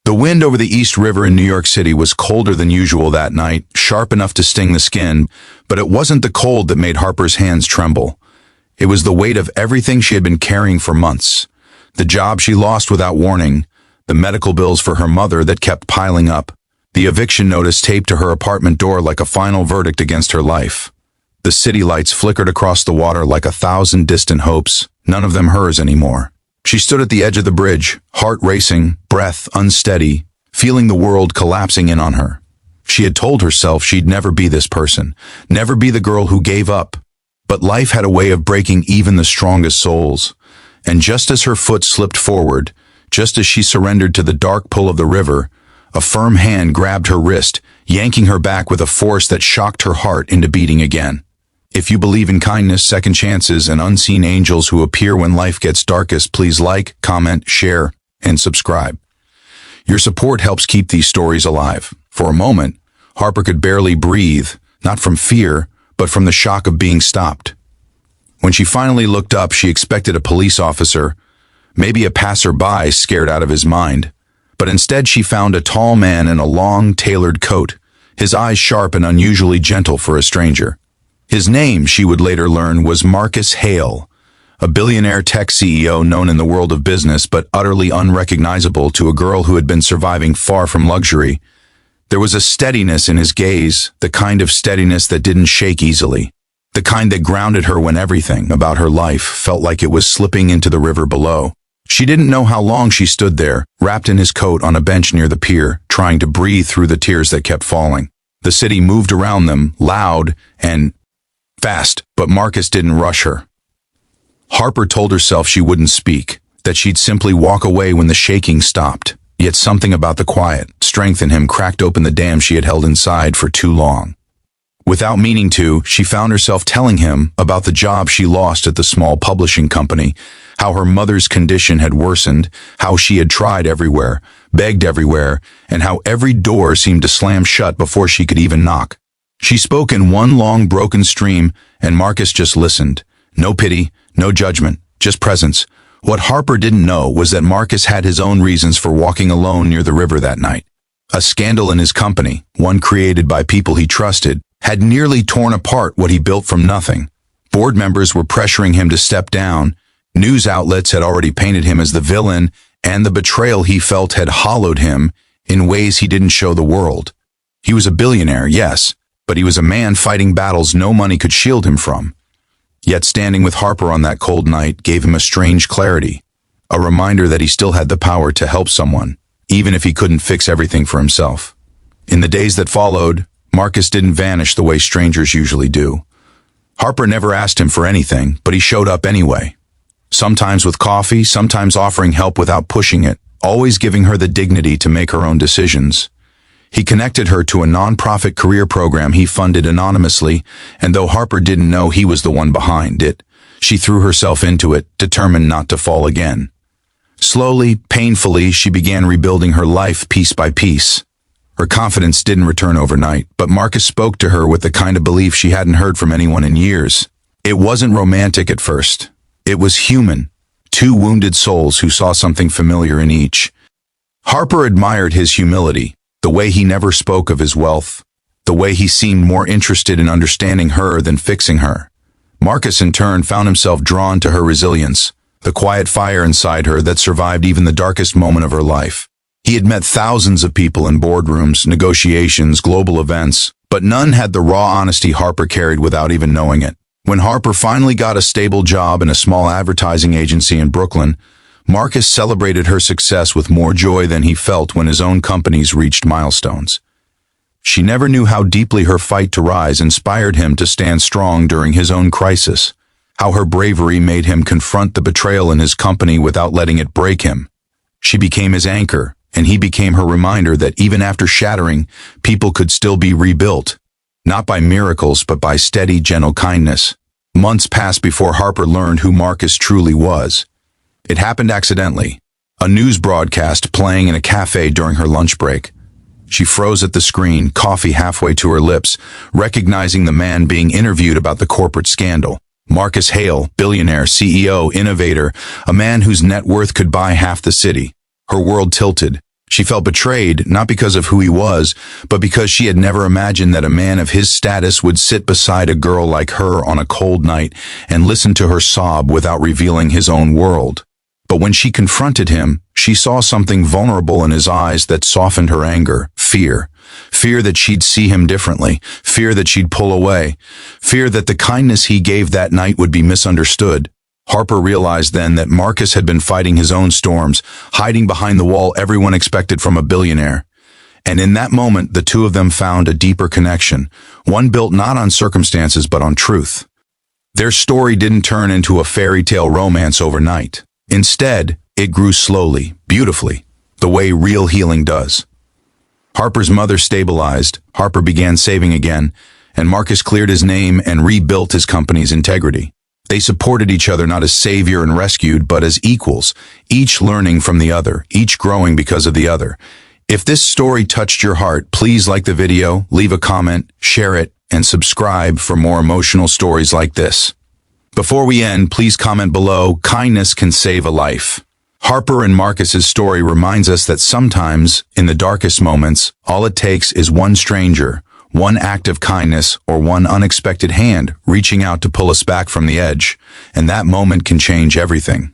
The wind over the East River in New York City was colder than usual that night, sharp enough to sting the skin, but it wasn't the cold that made Harper's hands tremble. It was the weight of everything she had been carrying for months. The job she lost without warning, the medical bills for her mother that kept piling up, the eviction notice taped to her apartment door like a final verdict against her life. The city lights flickered across the water like 1,000 distant hopes, none of them hers anymore. She stood at the edge of the bridge, heart racing, breath unsteady, feeling the world collapsing in on her. She had told herself she'd never be this person, never be the girl who gave up. But life had a way of breaking even the strongest souls. And just as her foot slipped forward, just as she surrendered to the dark pull of the river, a firm hand grabbed her wrist, yanking her back with a force that shocked her heart into beating again. If you believe in kindness, second chances, and unseen angels who appear when life gets darkest, please like, comment, share, and subscribe. Your support helps keep these stories alive. For a moment, Harper could barely breathe, not from fear, but from the shock of being stopped. When she finally looked up, she expected a police officer, maybe a passerby scared out of his mind. But instead she found a tall man in a long, tailored coat, his eyes sharp and unusually gentle for a stranger. His name, she would later learn, was Marcus Hale, a billionaire tech CEO known in the world of business but utterly unrecognizable to a girl who had been surviving far from luxury. There was a steadiness in his gaze, the kind of steadiness that didn't shake easily, the kind that grounded her when everything about her life felt like it was slipping into the river below. She didn't know how long she stood there, wrapped in his coat on a bench near the pier, trying to breathe through the tears that kept falling. The city moved around them, loud and fast, but Marcus didn't rush her. Harper told herself she wouldn't speak, that she'd simply walk away when the shaking stopped. Yet something about the quiet, strength in him cracked open the dam she had held inside for too long. Without meaning to, she found herself telling him about the job she lost at the small publishing company, how her mother's condition had worsened, how she had tried everywhere, begged everywhere, and how every door seemed to slam shut before she could even knock. She spoke in one long broken stream, and Marcus just listened. No pity, no judgment, just presence. What Harper didn't know was that Marcus had his own reasons for walking alone near the river that night. A scandal in his company, one created by people he trusted, had nearly torn apart what he built from nothing. Board members were pressuring him to step down. News outlets had already painted him as the villain, and the betrayal he felt had hollowed him in ways he didn't show the world. He was a billionaire, yes, but he was a man fighting battles no money could shield him from. Yet standing with Harper on that cold night gave him a strange clarity, a reminder that he still had the power to help someone, even if he couldn't fix everything for himself. In the days that followed, Marcus didn't vanish the way strangers usually do. Harper never asked him for anything, but he showed up anyway. Sometimes with coffee, sometimes offering help without pushing it, always giving her the dignity to make her own decisions. He connected her to a nonprofit career program he funded anonymously, and though Harper didn't know he was the one behind it, she threw herself into it, determined not to fall again. Slowly, painfully, she began rebuilding her life piece by piece. Her confidence didn't return overnight, but Marcus spoke to her with the kind of belief she hadn't heard from anyone in years. It wasn't romantic at first. It was human. Two wounded souls who saw something familiar in each. Harper admired his humility, the way he never spoke of his wealth, the way he seemed more interested in understanding her than fixing her. Marcus, in turn, found himself drawn to her resilience, the quiet fire inside her that survived even the darkest moment of her life. He had met thousands of people in boardrooms, negotiations, global events, but none had the raw honesty Harper carried without even knowing it. When Harper finally got a stable job in a small advertising agency in Brooklyn, Marcus celebrated her success with more joy than he felt when his own companies reached milestones. She never knew how deeply her fight to rise inspired him to stand strong during his own crisis, how her bravery made him confront the betrayal in his company without letting it break him. She became his anchor, and he became her reminder that even after shattering, people could still be rebuilt, not by miracles but by steady, gentle kindness. Months passed before Harper learned who Marcus truly was. It happened accidentally, a news broadcast playing in a cafe during her lunch break. She froze at the screen, coffee halfway to her lips, recognizing the man being interviewed about the corporate scandal. Marcus Hale, billionaire, CEO, innovator, a man whose net worth could buy half the city. Her world tilted. She felt betrayed, not because of who he was, but because she had never imagined that a man of his status would sit beside a girl like her on a cold night and listen to her sob without revealing his own world. But when she confronted him, she saw something vulnerable in his eyes that softened her anger, fear. Fear that she'd see him differently, fear that she'd pull away, fear that the kindness he gave that night would be misunderstood. Harper realized then that Marcus had been fighting his own storms, hiding behind the wall everyone expected from a billionaire. And in that moment, the two of them found a deeper connection, one built not on circumstances but on truth. Their story didn't turn into a fairy tale romance overnight. Instead, it grew slowly, beautifully, the way real healing does. Harper's mother stabilized, Harper began saving again, and Marcus cleared his name and rebuilt his company's integrity. They supported each other not as savior and rescued, but as equals, each learning from the other, each growing because of the other. If this story touched your heart, please like the video, leave a comment, share it, and subscribe for more emotional stories like this. Before we end, please comment below, kindness can save a life. Harper and Marcus's story reminds us that sometimes, in the darkest moments, all it takes is one stranger, one act of kindness, or one unexpected hand reaching out to pull us back from the edge, and that moment can change everything.